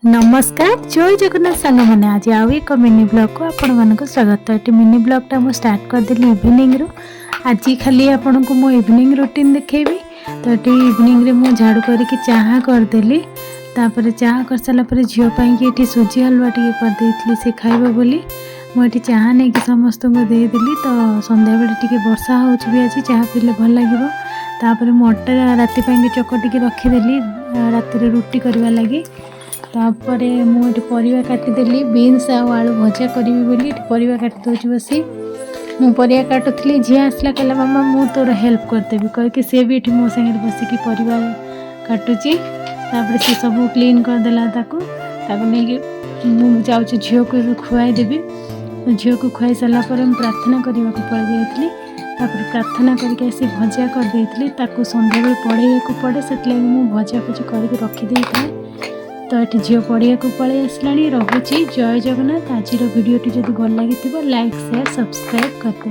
नमस्कार जय जगन्नाथ सांग मैंने आज आउ एक मिनी ब्लॉग को आपण मानक स्वागत। ये मिनी ब्लॉगटा मुझे स्टार्ट करदेली इवनिंग रु। आज खाली आपण को मो इवनिंग रूटीन देखेबी। तो ये इवनिंग रे मु झाड़ू करके चाहा करदेली। तापर चाहा कर सारा पर झील पाई सुजी हलवा टे करदेली से खाइब बोली मुझे चाहा नहीं कि समस्त को देदेली। तो संध्या बेले टी वर्षा हो आज चाहा पीले भल लगे। तापर मटर राति चकटिकी रखीदेली राति रुटी करवा लगी। तापर मुझे परिवा काटिदेली बीन्स आलू भजा करी बोली परिवा काटी दूसरी बसी मु परिवा काटुली। झी आसला कहला मामा मु तोर हेल्प करदेवी कहीकि सी भी ये मो सागर बसिकी परिवा काटुची। तापर सी सब क्लीन करदेला नहीं मुझे झील को खुआई देवी। झील को खुआई सारा प्रार्थना करने को पड़ जाइली। प्रार्थना करके आसी भजा कर संध्या बेले पढ़ाई को पड़े से भजा भजी करके रखीदे था। तो ये झील पढ़िया को पलि आसला। रहुची जय जगन्नाथ। आज वीडियो जब भल लगी लाइक शेयर सब्सक्राइब करते।